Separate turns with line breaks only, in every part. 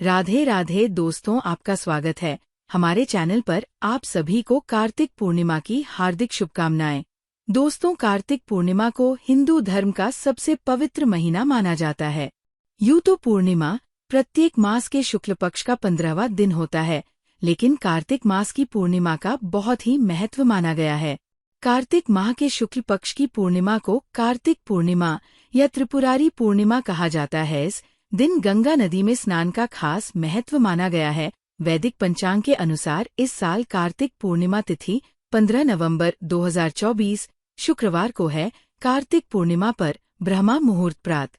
राधे राधे दोस्तों, आपका स्वागत है हमारे चैनल पर। आप सभी को कार्तिक पूर्णिमा की हार्दिक शुभकामनाएं। दोस्तों, कार्तिक पूर्णिमा को हिंदू धर्म का सबसे पवित्र महीना माना जाता है। यूं तो पूर्णिमा प्रत्येक मास के शुक्ल पक्ष का 15वां दिन होता है, लेकिन कार्तिक मास की पूर्णिमा का बहुत ही महत्व माना गया है। कार्तिक माह के शुक्ल पक्ष की पूर्णिमा को कार्तिक पूर्णिमा या त्रिपुरारी पूर्णिमा कहा जाता है। इस दिन गंगा नदी में स्नान का खास महत्व माना गया है। वैदिक पंचांग के अनुसार इस साल कार्तिक पूर्णिमा तिथि 15 नवंबर 2024 शुक्रवार को है। कार्तिक पूर्णिमा पर ब्रह्मा मुहूर्त प्रातः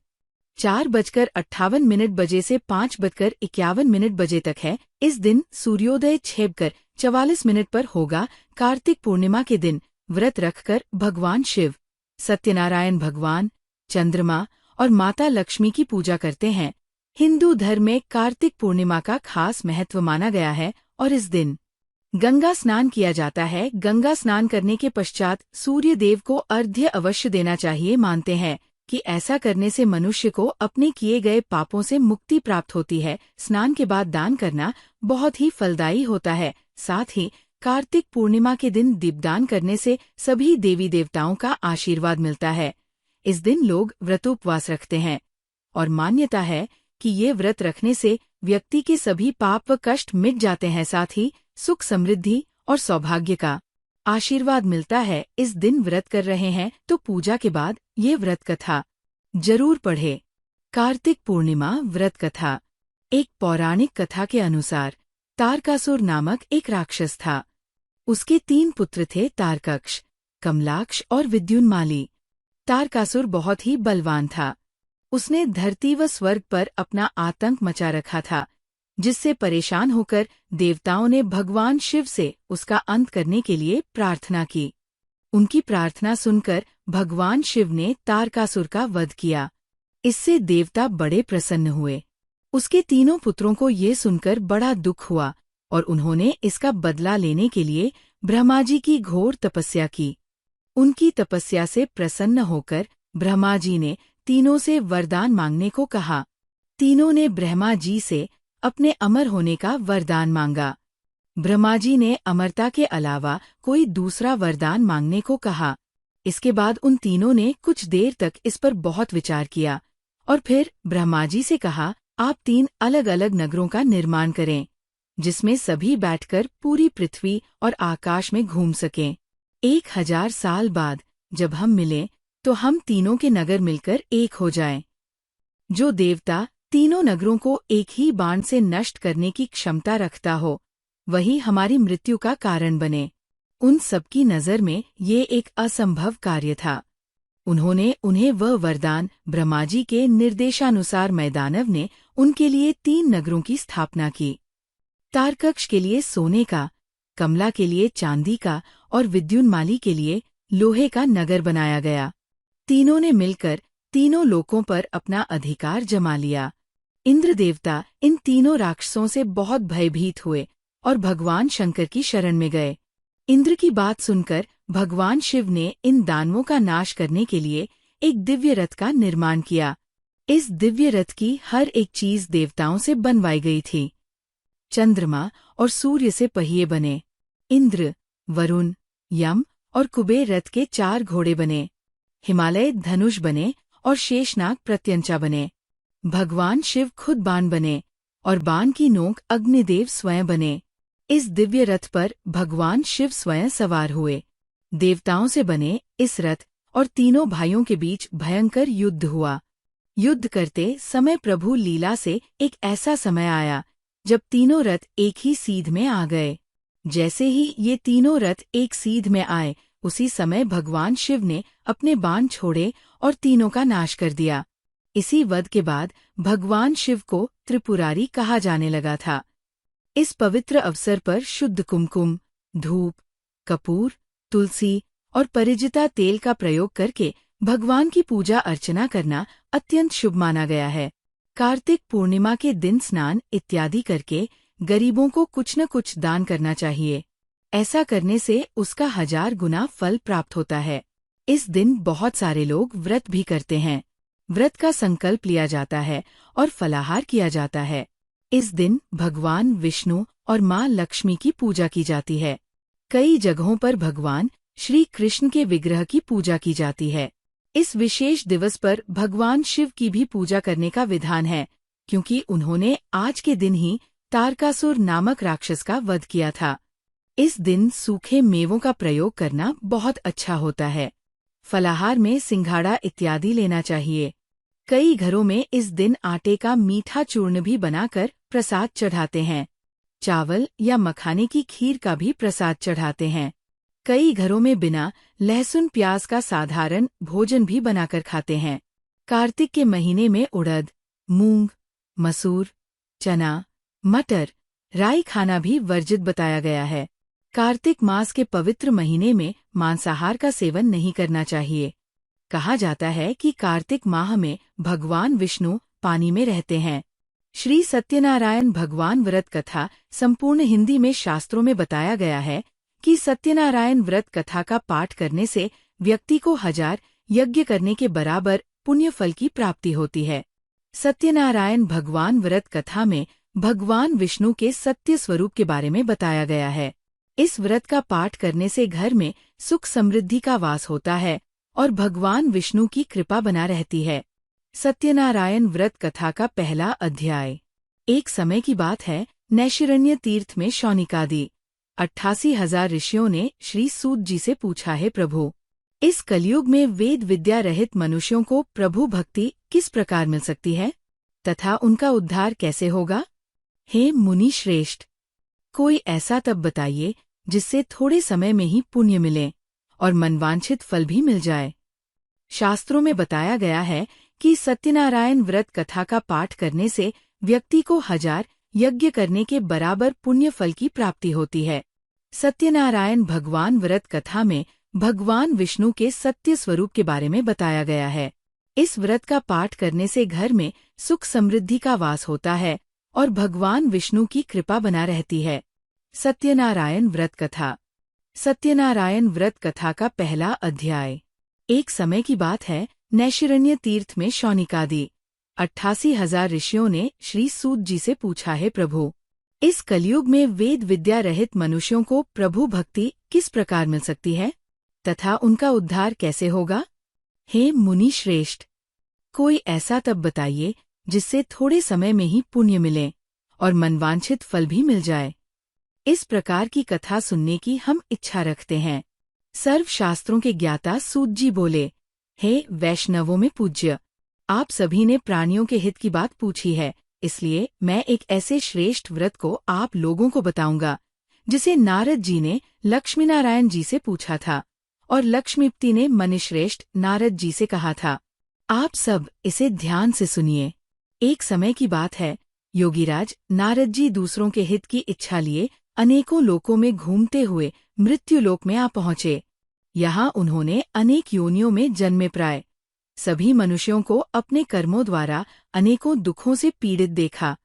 4:58 बजे से 5:51 बजे तक है। इस दिन सूर्योदय 6:44 पर होगा। कार्तिक पूर्णिमा के दिन व्रत रखकर भगवान शिव, सत्यनारायण भगवान, चंद्रमा और माता लक्ष्मी की पूजा करते हैं। हिंदू धर्म में कार्तिक पूर्णिमा का खास महत्व माना गया है और इस दिन गंगा स्नान किया जाता है। गंगा स्नान करने के पश्चात सूर्य देव को अर्घ्य अवश्य देना चाहिए। मानते हैं कि ऐसा करने से मनुष्य को अपने किए गए पापों से मुक्ति प्राप्त होती है। स्नान के बाद दान करना बहुत ही फलदायी होता है। साथ ही कार्तिक पूर्णिमा के दिन दीपदान करने से सभी देवी देवताओं का आशीर्वाद मिलता है। इस दिन लोग व्रतोपवास रखते हैं और मान्यता है कि ये व्रत रखने से व्यक्ति के सभी पाप व कष्ट मिट जाते हैं। साथ ही सुख, समृद्धि और सौभाग्य का आशीर्वाद मिलता है। इस दिन व्रत कर रहे हैं तो पूजा के बाद ये व्रत कथा जरूर पढ़े। कार्तिक पूर्णिमा व्रत कथा। एक पौराणिक कथा के अनुसार तारकासुर नामक एक राक्षस था। उसके 3 पुत्र थे, तारकक्ष, कमलाक्ष और विद्युन्माली। तारकासुर बहुत ही बलवान था। उसने धरती व स्वर्ग पर अपना आतंक मचा रखा था, जिससे परेशान होकर देवताओं ने भगवान शिव से उसका अंत करने के लिए प्रार्थना की। उनकी प्रार्थना सुनकर भगवान शिव ने तारकासुर का वध किया। इससे देवता बड़े प्रसन्न हुए। उसके 3 पुत्रों को ये सुनकर बड़ा दुख हुआ और उन्होंने इसका बदला लेने के लिए ब्रह्मा जी की घोर तपस्या की। उनकी तपस्या से प्रसन्न होकर ब्रह्मा जी ने तीनों से वरदान मांगने को कहा। तीनों ने ब्रह्मा जी से अपने अमर होने का वरदान मांगा। ब्रह्मा जी ने अमरता के अलावा कोई दूसरा वरदान मांगने को कहा। इसके बाद उन तीनों ने कुछ देर तक इस पर बहुत विचार किया और फिर ब्रह्मा जी से कहा, आप 3 अलग अलग नगरों का निर्माण करें, जिसमें सभी बैठकर पूरी पृथ्वी और आकाश में घूम सकें। 1000 साल बाद जब हम मिलें तो हम तीनों के नगर मिलकर एक हो जाएं। जो देवता तीनों नगरों को एक ही बाण से नष्ट करने की क्षमता रखता हो, वही हमारी मृत्यु का कारण बने। उन सबकी नज़र में ये एक असंभव कार्य था। उन्होंने उन्हें वह वरदान ब्रह्मा जी के निर्देशानुसार मैदानव ने उनके लिए 3 नगरों की स्थापना की। तारकक्ष के लिए सोने का, कमला के लिए चांदी का और विद्युन्माली के लिए लोहे का नगर बनाया गया। तीनों ने मिलकर तीनों लोकों पर अपना अधिकार जमा लिया। इंद्र देवता इन तीनों राक्षसों से बहुत भयभीत हुए और भगवान शंकर की शरण में गए। इंद्र की बात सुनकर भगवान शिव ने इन दानवों का नाश करने के लिए एक दिव्य रथ का निर्माण किया। इस दिव्य रथ की हर एक चीज देवताओं से बनवाई गई थी। चंद्रमा और सूर्य से पहिए बने। इंद्र, वरुण, यम और कुबेर रथ के 4 घोड़े बने। हिमालय धनुष बने और शेषनाग प्रत्यंचा बने। भगवान शिव खुद बाण बने और बाण की नोक अग्निदेव स्वयं बने। इस दिव्य रथ पर भगवान शिव स्वयं सवार हुए। देवताओं से बने इस रथ और तीनों भाइयों के बीच भयंकर युद्ध हुआ। युद्ध करते समय प्रभु लीला से एक ऐसा समय आया जब तीनों रथ एक ही सीध में आ गए। जैसे ही ये तीनों रथ एक सीध में आए, उसी समय भगवान शिव ने अपने बाण छोड़े और तीनों का नाश कर दिया। इसी वध के बाद भगवान शिव को त्रिपुरारी कहा जाने लगा था। इस पवित्र अवसर पर शुद्ध कुमकुम, धूप, कपूर, तुलसी और परिजिता तेल का प्रयोग करके भगवान की पूजा अर्चना करना अत्यंत शुभ माना गया है। कार्तिक पूर्णिमा के दिन स्नान इत्यादि करके गरीबों को कुछ न कुछ दान करना चाहिए। ऐसा करने से उसका 1000 गुना फल प्राप्त होता है। इस दिन बहुत सारे लोग व्रत भी करते हैं। व्रत का संकल्प लिया जाता है और फलाहार किया जाता है। इस दिन भगवान विष्णु और माँ लक्ष्मी की पूजा की जाती है। कई जगहों पर भगवान श्री कृष्ण के विग्रह की पूजा की जाती है। इस विशेष दिवस पर भगवान शिव की भी पूजा करने का विधान है, क्योंकि उन्होंने आज के दिन ही तारकासुर नामक राक्षस का वध किया था। इस दिन सूखे मेवों का प्रयोग करना बहुत अच्छा होता है। फलाहार में सिंघाड़ा इत्यादि लेना चाहिए। कई घरों में इस दिन आटे का मीठा चूर्ण भी बनाकर प्रसाद चढ़ाते हैं। चावल या मखाने की खीर का भी प्रसाद चढ़ाते हैं। कई घरों में बिना लहसुन प्याज का साधारण भोजन भी बनाकर खाते हैं। कार्तिक के महीने में उड़द, मूंग, मसूर, चना, मटर, राई खाना भी वर्जित बताया गया है। कार्तिक मास के पवित्र महीने में मांसाहार का सेवन नहीं करना चाहिए। कहा जाता है कि कार्तिक माह में भगवान विष्णु पानी में रहते हैं। श्री सत्यनारायण भगवान व्रत कथा संपूर्ण हिंदी में शास्त्रों में बताया गया है कि सत्यनारायण व्रत कथा का पाठ करने से व्यक्ति को 1000 यज्ञ करने के बराबर पुण्य फल की प्राप्ति होती है। सत्यनारायण भगवान व्रत कथा में भगवान विष्णु के सत्य स्वरूप के बारे में बताया गया है। इस व्रत का पाठ करने से घर में सुख समृद्धि का वास होता है और भगवान विष्णु की कृपा बना रहती है। सत्यनारायण व्रत कथा का पहला अध्याय। एक समय की बात है, नैशिरण्य तीर्थ में शौनिकादि 88,000 ऋषियों ने श्री सूत जी से पूछा, है प्रभु, इस कलयुग में वेद विद्या रहित मनुष्यों को प्रभु भक्ति किस प्रकार मिल सकती है तथा उनका उद्धार कैसे होगा? हे मुनि श्रेष्ठ, कोई ऐसा तप बताइए जिससे थोड़े समय में ही पुण्य मिले और मनवांछित फल भी मिल जाए। शास्त्रों में बताया गया है कि सत्यनारायण व्रत कथा का पाठ करने से व्यक्ति को 1000 यज्ञ करने के बराबर पुण्य फल की प्राप्ति होती है। सत्यनारायण भगवान व्रत कथा में भगवान विष्णु के सत्य स्वरूप के बारे में बताया गया है। इस व्रत का पाठ करने से घर में सुख समृद्धि का वास होता है और भगवान विष्णु की कृपा बना रहती है। सत्यनारायण व्रत कथा। सत्यनारायण व्रत कथा का पहला अध्याय। एक समय की बात है, नैशिरण्य तीर्थ में शौनिकादि 88,000 ऋषियों ने श्री सूत जी से पूछा, है प्रभु, इस कलयुग में वेद विद्या रहित मनुष्यों को प्रभु भक्ति किस प्रकार मिल सकती है तथा उनका उद्धार कैसे होगा? हे मुनि श्रेष्ठ, कोई ऐसा तप बताइए जिससे थोड़े समय में ही पुण्य मिले और मनवांछित फल भी मिल जाए। इस प्रकार की कथा सुनने की हम इच्छा रखते हैं। सर्व शास्त्रों के ज्ञाता सूत जी बोले, हे वैष्णवों में पूज्य, आप सभी ने प्राणियों के हित की बात पूछी है, इसलिए मैं एक ऐसे श्रेष्ठ व्रत को आप लोगों को बताऊंगा जिसे नारद जी ने लक्ष्मीनारायण जी से पूछा था और लक्ष्मीपति ने मनिश्रेष्ठ नारद जी से कहा था। आप सब इसे ध्यान से सुनिए। एक समय की बात है, योगीराज नारद जी दूसरों के हित की इच्छा लिए अनेकों लोकों में घूमते हुए मृत्युलोक में आ पहुंचे। यहाँ उन्होंने अनेक योनियों में जन्मे प्राय सभी मनुष्यों को अपने कर्मों द्वारा अनेकों दुखों से पीड़ित देखा।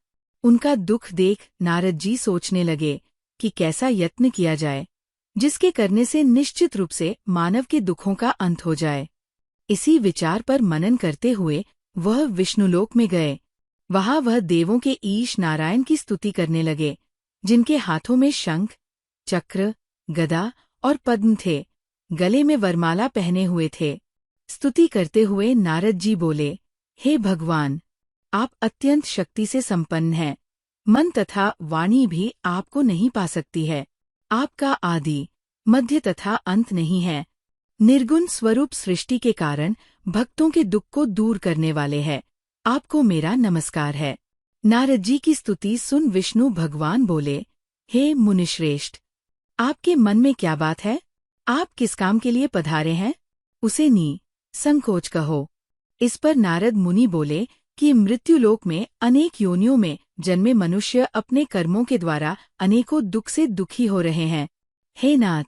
उनका दुख देख नारद जी सोचने लगे कि कैसा यत्न किया जाए जिसके करने से निश्चित रूप से मानव के दुखों का अंत हो जाए। इसी विचार पर मनन करते हुए वह विष्णुलोक में गए। वहाँ वह देवों के ईश नारायण की स्तुति करने लगे, जिनके हाथों में शंख, चक्र, गदा और पद्म थे, गले में वरमाला पहने हुए थे। स्तुति करते हुए नारद जी बोले, हे भगवान, आप अत्यंत शक्ति से संपन्न हैं। मन तथा वाणी भी आपको नहीं पा सकती है। आपका आदि, मध्य तथा अंत नहीं है। निर्गुण स्वरूप सृष्टि के कारण भक्तों के दुख को दूर करने वाले हैं। आपको मेरा नमस्कार है। नारद जी की स्तुति सुन विष्णु भगवान बोले, हे मुनिश्रेष्ठ, आपके मन में क्या बात है? आप किस काम के लिए पधारे हैं? उसे संकोच कहो। इस पर नारद मुनि बोले कि मृत्युलोक में अनेक योनियों में जन्मे मनुष्य अपने कर्मों के द्वारा अनेकों दुख से दुखी हो रहे हैं। हे नाथ,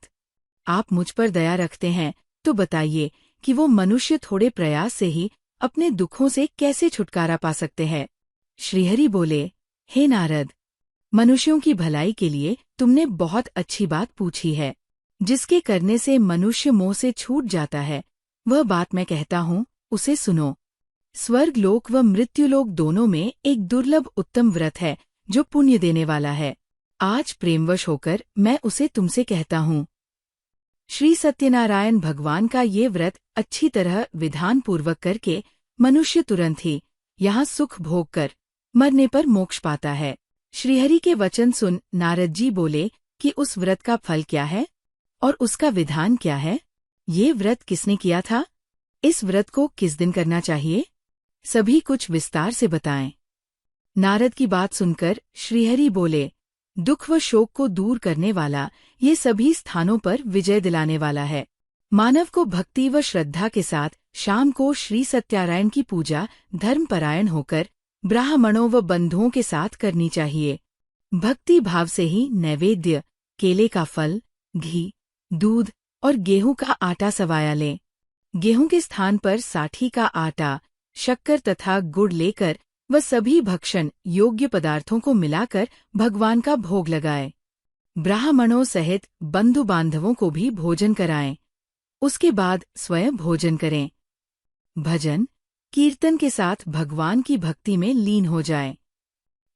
आप मुझ पर दया रखते हैं तो बताइए कि वो मनुष्य थोड़े प्रयास से ही अपने दुखों से कैसे छुटकारा पा सकते हैं। श्रीहरि बोले, हे नारद, मनुष्यों की भलाई के लिए तुमने बहुत अच्छी बात पूछी है। जिसके करने से मनुष्य मोह से छूट जाता है, वह बात मैं कहता हूँ, उसे सुनो। स्वर्ग लोक व मृत्युलोक दोनों में एक दुर्लभ उत्तम व्रत है जो पुण्य देने वाला है। आज प्रेमवश होकर मैं उसे तुमसे कहता हूँ। श्री सत्यनारायण भगवान का ये व्रत अच्छी तरह विधान पूर्वक करके मनुष्य तुरंत ही यहाँ सुख भोग कर मरने पर मोक्ष पाता है। श्रीहरि के वचन सुन नारद जी बोले कि उस व्रत का फल क्या है और उसका विधान क्या है? ये व्रत किसने किया था? इस व्रत को किस दिन करना चाहिए? सभी कुछ विस्तार से बताएं। नारद की बात सुनकर श्रीहरि बोले, दुख व शोक को दूर करने वाला, ये सभी स्थानों पर विजय दिलाने वाला है। मानव को भक्ति व श्रद्धा के साथ शाम को श्री सत्यनारायण की पूजा धर्मपरायण होकर ब्राह्मणों व बंधुओं के साथ करनी चाहिए। भक्ति भाव से ही नैवेद्य, केले का फल, घी, दूध और गेहूं का आटा सवाया लें। गेहूं के स्थान पर साठी का आटा, शक्कर तथा गुड़ लेकर वह सभी भक्षण योग्य पदार्थों को मिलाकर भगवान का भोग लगाएं। ब्राह्मणों सहित बंधु बांधवों को भी भोजन कराएं। उसके बाद स्वयं भोजन करें। भजन कीर्तन के साथ भगवान की भक्ति में लीन हो जाएं।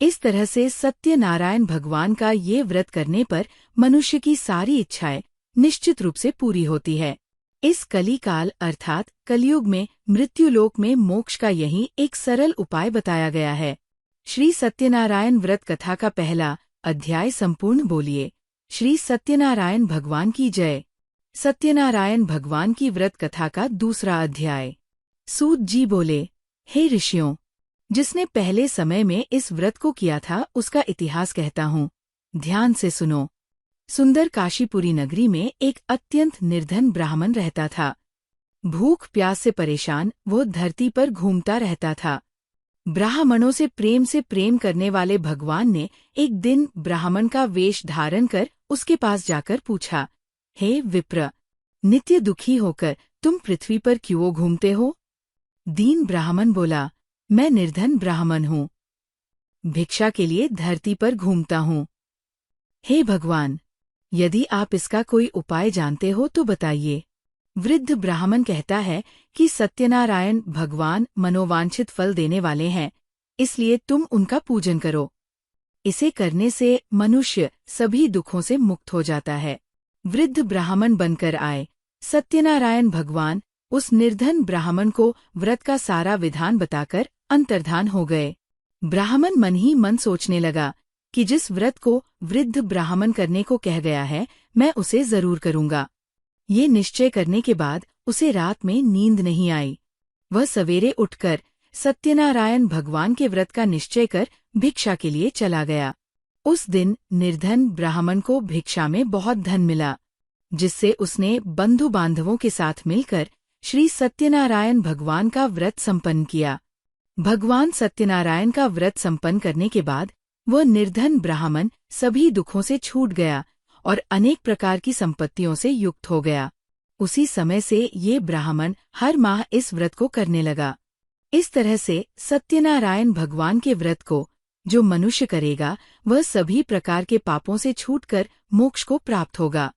इस तरह से सत्यनारायण भगवान का ये व्रत करने पर मनुष्य की सारी इच्छाएं निश्चित रूप से पूरी होती है। इस कलिकाल अर्थात कलयुग में मृत्युलोक में मोक्ष का यही एक सरल उपाय बताया गया है। श्री सत्यनारायण व्रत कथा का पहला अध्याय संपूर्ण बोलिए। श्री सत्यनारायण भगवान की जय। सत्यनारायण भगवान की व्रत कथा का दूसरा अध्याय। सूत जी बोले, हे ऋषियों, जिसने पहले समय में इस व्रत को किया था उसका इतिहास कहता हूँ, ध्यान से सुनो। सुंदर काशीपुरी नगरी में एक अत्यंत निर्धन ब्राह्मण रहता था। भूख प्यास से परेशान वो धरती पर घूमता रहता था। ब्राह्मणों से प्रेम करने वाले भगवान ने एक दिन ब्राह्मण का वेश धारण कर उसके पास जाकर पूछा, हे विप्र, नित्य दुखी होकर तुम पृथ्वी पर क्यों घूमते हो? दीन ब्राह्मण बोला, मैं निर्धन ब्राह्मण हूँ, भिक्षा के लिए धरती पर घूमता हूँ। हे भगवान, यदि आप इसका कोई उपाय जानते हो तो बताइए। वृद्ध ब्राह्मण कहता है कि सत्यनारायण भगवान मनोवांछित फल देने वाले हैं, इसलिए तुम उनका पूजन करो। इसे करने से मनुष्य सभी दुखों से मुक्त हो जाता है। वृद्ध ब्राह्मण बनकर आए। सत्यनारायण भगवान उस निर्धन ब्राह्मण को व्रत का सारा विधान बताकर अंतर्धान हो गए। ब्राह्मण मन ही मन सोचने लगा कि जिस व्रत को वृद्ध ब्राह्मण करने को कह गया है, मैं उसे जरूर करूंगा। ये निश्चय करने के बाद उसे रात में नींद नहीं आई। वह सवेरे उठकर सत्यनारायण भगवान के व्रत का निश्चय कर भिक्षा के लिए चला गया। उस दिन निर्धन ब्राह्मण को भिक्षा में बहुत धन मिला, जिससे उसने बंधु बांधवों के साथ मिलकर श्री सत्यनारायण भगवान का व्रत संपन्न किया। भगवान सत्यनारायण का व्रत संपन्न करने के बाद वह निर्धन ब्राह्मण सभी दुखों से छूट गया और अनेक प्रकार की संपत्तियों से युक्त हो गया। उसी समय से ये ब्राह्मण हर माह इस व्रत को करने लगा। इस तरह से सत्यनारायण भगवान के व्रत को जो मनुष्य करेगा वह सभी प्रकार के पापों से छूटकर मोक्ष को प्राप्त होगा।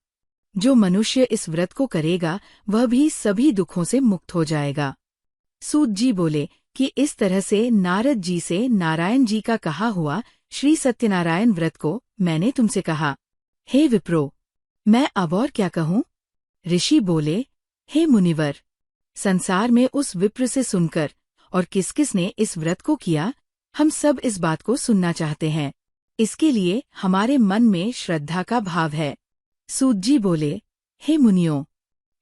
जो मनुष्य इस व्रत को करेगा वह भी सभी दुखों से मुक्त हो जाएगा। सूत जी बोले कि इस तरह से नारद जी से नारायण जी का कहा हुआ श्री सत्यनारायण व्रत को मैंने तुमसे कहा। हे विप्रो, मैं अब और क्या कहूँ? ऋषि बोले, हे मुनिवर, संसार में उस विप्र से सुनकर और किस किस ने इस व्रत को किया, हम सब इस बात को सुनना चाहते हैं। इसके लिए हमारे मन में श्रद्धा का भाव है। सूत जी बोले, हे मुनियों,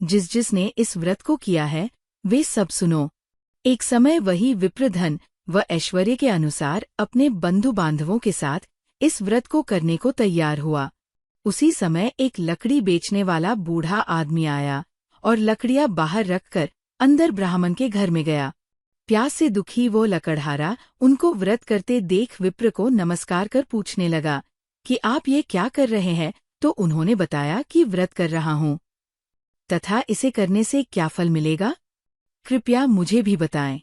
जिसने इस व्रत को किया है वे सब सुनो। एक समय वही विप्र धन व ऐश्वर्य के अनुसार अपने बंधु बांधवों के साथ इस व्रत को करने को तैयार हुआ। उसी समय एक लकड़ी बेचने वाला बूढ़ा आदमी आया और लकड़ियां बाहर रखकर अंदर ब्राह्मण के घर में गया। प्यास से दुखी वो लकड़हारा उनको व्रत करते देख विप्र को नमस्कार कर पूछने लगा कि आप ये क्या कर रहे हैं? तो उन्होंने बताया कि व्रत कर रहा हूँ तथा इसे करने से क्या फल मिलेगा, कृपया मुझे भी बताएं।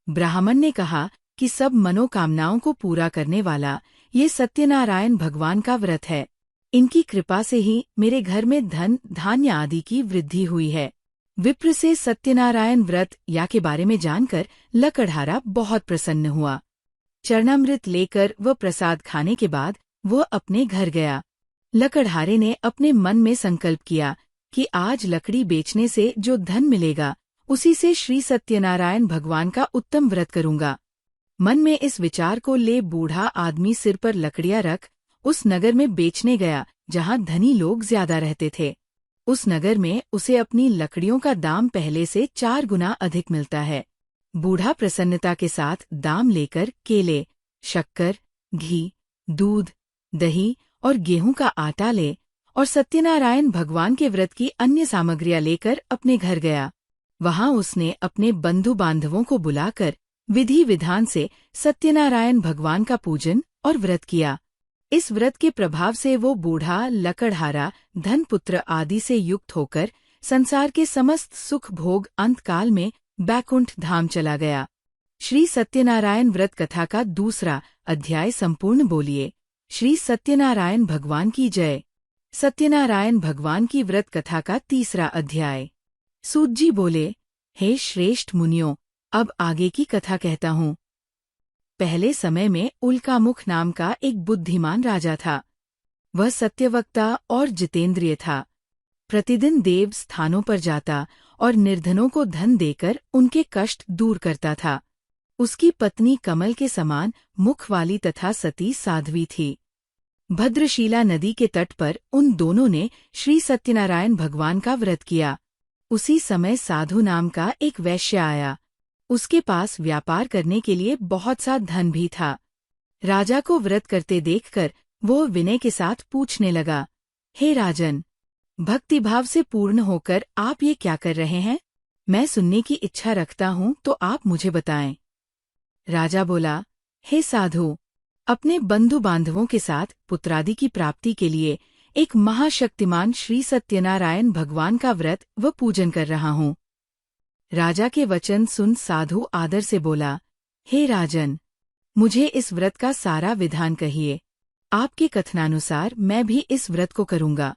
ब्राह्मण ने कहा कि सब मनोकामनाओं को पूरा करने वाला ये सत्यनारायण भगवान का व्रत है। इनकी कृपा से ही मेरे घर में धन धान्य आदि की वृद्धि हुई है। विप्र से सत्यनारायण व्रत या के बारे में जानकर लकड़हारा बहुत प्रसन्न हुआ। चरणामृत लेकर व प्रसाद खाने के बाद वह अपने घर गया। लकड़हारे ने अपने मन में संकल्प किया कि आज लकड़ी बेचने से जो धन मिलेगा उसी से श्री सत्यनारायण भगवान का उत्तम व्रत करूंगा। मन में इस विचार को ले बूढ़ा आदमी सिर पर लकड़ियां रख उस नगर में बेचने गया जहां धनी लोग ज्यादा रहते थे। उस नगर में उसे अपनी लकड़ियों का दाम पहले से 4 गुना अधिक मिलता है। बूढ़ा प्रसन्नता के साथ दाम लेकर केले, शक्कर, घी, दूध, दही और गेहूं का आटा ले और सत्यनारायण भगवान के व्रत की अन्य सामग्रियां लेकर अपने घर गया। वहां उसने अपने बंधु बांधवों को बुलाकर विधि विधान से सत्यनारायण भगवान का पूजन और व्रत किया। इस व्रत के प्रभाव से वो बूढ़ा लकड़हारा धन पुत्र आदि से युक्त होकर संसार के समस्त सुख भोग अंतकाल में बैकुंठ धाम चला गया। श्री सत्यनारायण व्रत कथा का 2 अध्याय संपूर्ण बोलिए श्री सत्यनारायण भगवान की जय। सत्यनारायण भगवान की व्रत कथा का 3 अध्याय। सूत जी बोले, हे श्रेष्ठ मुनियों, अब आगे की कथा कहता हूँ। पहले समय में उल्कामुख नाम का एक बुद्धिमान राजा था। वह सत्यवक्ता और जितेंद्रिय था। प्रतिदिन देव स्थानों पर जाता और निर्धनों को धन देकर उनके कष्ट दूर करता था। उसकी पत्नी कमल के समान मुख वाली तथा सती साध्वी थी। भद्रशीला नदी के तट पर उन दोनों ने श्री सत्यनारायण भगवान का व्रत किया। उसी समय साधु नाम का एक वैश्य आया। उसके पास व्यापार करने के लिए बहुत सा धन भी था। राजा को व्रत करते देखकर वो विनय के साथ पूछने लगा, हे राजन, भक्तिभाव से पूर्ण होकर आप ये क्या कर रहे हैं? मैं सुनने की इच्छा रखता हूँ तो आप मुझे बताएं। राजा बोला, हे साधु, अपने बंधु बांधवों के साथ पुत्रादि की प्राप्ति के लिए एक महाशक्तिमान श्री सत्यनारायण भगवान का व्रत व पूजन कर रहा हूँ। राजा के वचन सुन साधु आदर से बोला, हे राजन, मुझे इस व्रत का सारा विधान कहिए। आपके कथनानुसार मैं भी इस व्रत को करूंगा।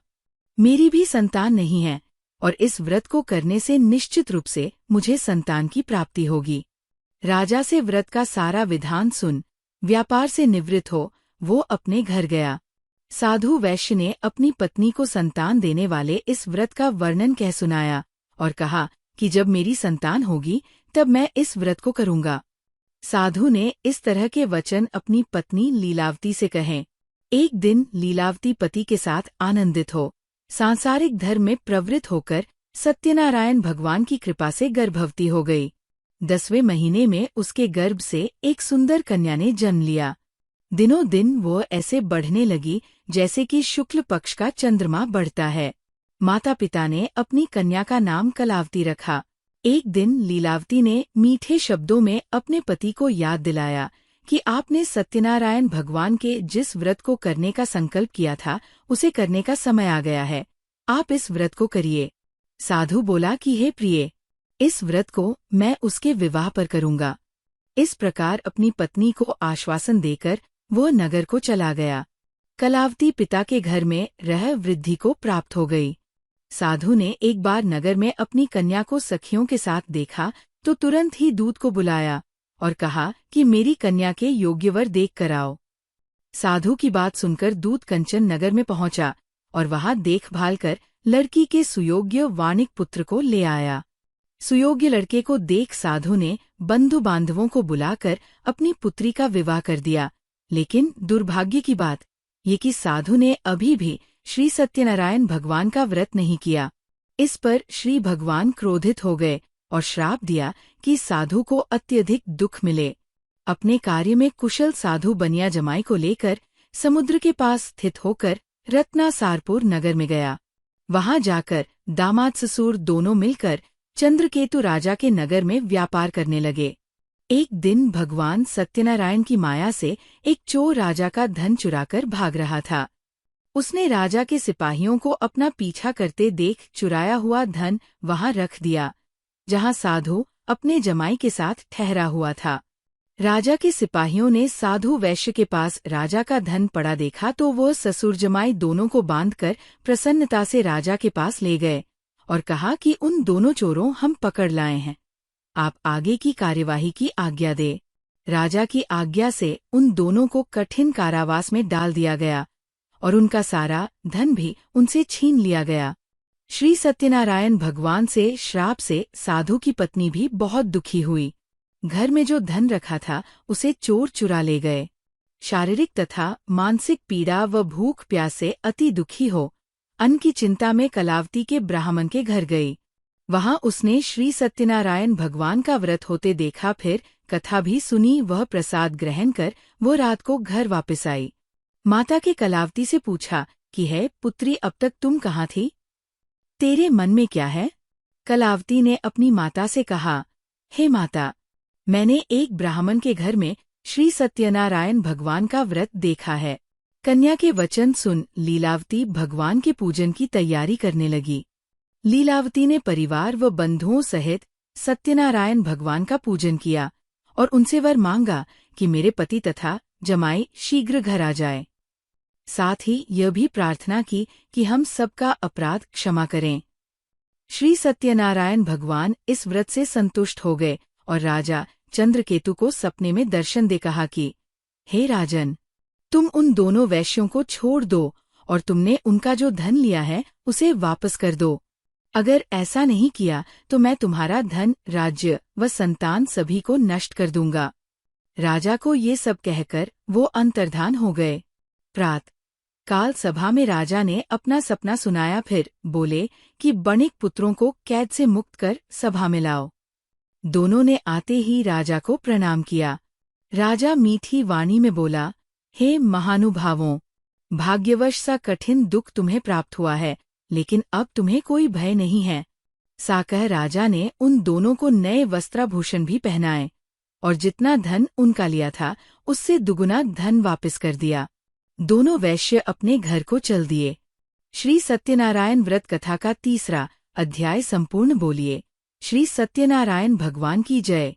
मेरी भी संतान नहीं है और इस व्रत को करने से निश्चित रूप से मुझे संतान की प्राप्ति होगी। राजा से व्रत का सारा विधान सुन व्यापार से निवृत्त हो वो अपने घर गया। साधु वैश्य ने अपनी पत्नी को संतान देने वाले इस व्रत का वर्णन कह सुनाया और कहा कि जब मेरी संतान होगी तब मैं इस व्रत को करूंगा। साधु ने इस तरह के वचन अपनी पत्नी लीलावती से कहे। एक दिन लीलावती पति के साथ आनंदित हो सांसारिक धर्म में प्रवृत्त होकर सत्यनारायण भगवान की कृपा से गर्भवती हो गई। 10वें महीने में उसके गर्भ से एक सुंदर कन्या ने जन्म लिया। दिनों दिन वो ऐसे बढ़ने लगी जैसे कि शुक्ल पक्ष का चंद्रमा बढ़ता है। माता पिता ने अपनी कन्या का नाम कलावती रखा। एक दिन लीलावती ने मीठे शब्दों में अपने पति को याद दिलाया कि आपने सत्यनारायण भगवान के जिस व्रत को करने का संकल्प किया था उसे करने का समय आ गया है। आप इस व्रत को करिए। साधु बोला कि हे प्रिय, इस व्रत को मैं उसके विवाह पर करूंगा। इस प्रकार अपनी पत्नी को आश्वासन देकर वो नगर को चला गया। कलावती पिता के घर में रह वृद्धि को प्राप्त हो गई। साधु ने एक बार नगर में अपनी कन्या को सखियों के साथ देखा तो तुरंत ही दूत को बुलाया और कहा कि मेरी कन्या के योग्य वर देख कर आओ। साधु की बात सुनकर दूत कंचन नगर में पहुंचा और वहां देखभाल कर लड़की के सुयोग्य वाणिक पुत्र को ले आया। सुयोग्य लड़के को देख साधु ने बंधु बांधवों को बुलाकर अपनी पुत्री का विवाह कर दिया। लेकिन दुर्भाग्य की बात ये कि साधु ने अभी भी श्री सत्यनारायण भगवान का व्रत नहीं किया। इस पर श्री भगवान क्रोधित हो गए और श्राप दिया कि साधु को अत्यधिक दुख मिले। अपने कार्य में कुशल साधु बनिया जमाई को लेकर समुद्र के पास स्थित होकर रत्नासारपुर नगर में गया। वहां जाकर दामाद ससुर दोनों मिलकर चंद्रकेतु राजा के नगर में व्यापार करने लगे। एक दिन भगवान सत्यनारायण की माया से एक चोर राजा का धन चुराकर भाग रहा था। उसने राजा के सिपाहियों को अपना पीछा करते देख चुराया हुआ धन वहां रख दिया जहां साधु अपने जमाई के साथ ठहरा हुआ था। राजा के सिपाहियों ने साधु वैश्य के पास राजा का धन पड़ा देखा तो वो ससुर जमाई दोनों को बांधकर प्रसन्नता से राजा के पास ले गए और कहा कि उन दोनों चोरों हम पकड़ लाए हैं, आप आगे की कार्यवाही की आज्ञा दे। राजा की आज्ञा से उन दोनों को कठिन कारावास में डाल दिया गया और उनका सारा धन भी उनसे छीन लिया गया। श्री सत्यनारायण भगवान से श्राप से साधु की पत्नी भी बहुत दुखी हुई। घर में जो धन रखा था उसे चोर चुरा ले गए। शारीरिक तथा मानसिक पीड़ा व भूख प्यास से अति दुखी हो अन्न की चिंता में कलावती के ब्राह्मण के घर गई। वहां उसने श्री सत्यनारायण भगवान का व्रत होते देखा, फिर कथा भी सुनी। वह प्रसाद ग्रहण कर वो रात को घर वापस आई। माता के कलावती से पूछा कि है पुत्री, अब तक तुम कहाँ थी? तेरे मन में क्या है? कलावती ने अपनी माता से कहा, हे माता, मैंने एक ब्राह्मण के घर में श्री सत्यनारायण भगवान का व्रत देखा है। कन्या के वचन सुन लीलावती भगवान के पूजन की तैयारी करने लगी। लीलावती ने परिवार व बंधुओं सहित सत्यनारायण भगवान का पूजन किया और उनसे वर मांगा कि मेरे पति तथा जमाई शीघ्र घर आ जाए। साथ ही यह भी प्रार्थना की कि हम सबका अपराध क्षमा करें। श्री सत्यनारायण भगवान इस व्रत से संतुष्ट हो गए और राजा चंद्रकेतु को सपने में दर्शन दे कहा कि हे राजन, तुम उन दोनों वैश्यों को छोड़ दो और तुमने उनका जो धन लिया है उसे वापस कर दो। अगर ऐसा नहीं किया तो मैं तुम्हारा धन, राज्य व संतान सभी को नष्ट कर दूंगा। राजा को ये सब कहकर वो अंतर्धान हो गए। प्रातः काल सभा में राजा ने अपना सपना सुनाया, फिर बोले कि बणिक पुत्रों को कैद से मुक्त कर सभा में लाओ। दोनों ने आते ही राजा को प्रणाम किया। राजा मीठी वाणी में बोला, हे महानुभावों, भाग्यवश सा कठिन दुख तुम्हें प्राप्त हुआ है, लेकिन अब तुम्हें कोई भय नहीं है। साकह राजा ने उन दोनों को नए वस्त्राभूषण भी पहनाए और जितना धन उनका लिया था उससे दुगुना धन वापस कर दिया। दोनों वैश्य अपने घर को चल दिए। श्री सत्यनारायण व्रत कथा का 3रा अध्याय संपूर्ण बोलिए। श्री सत्यनारायण भगवान की जय।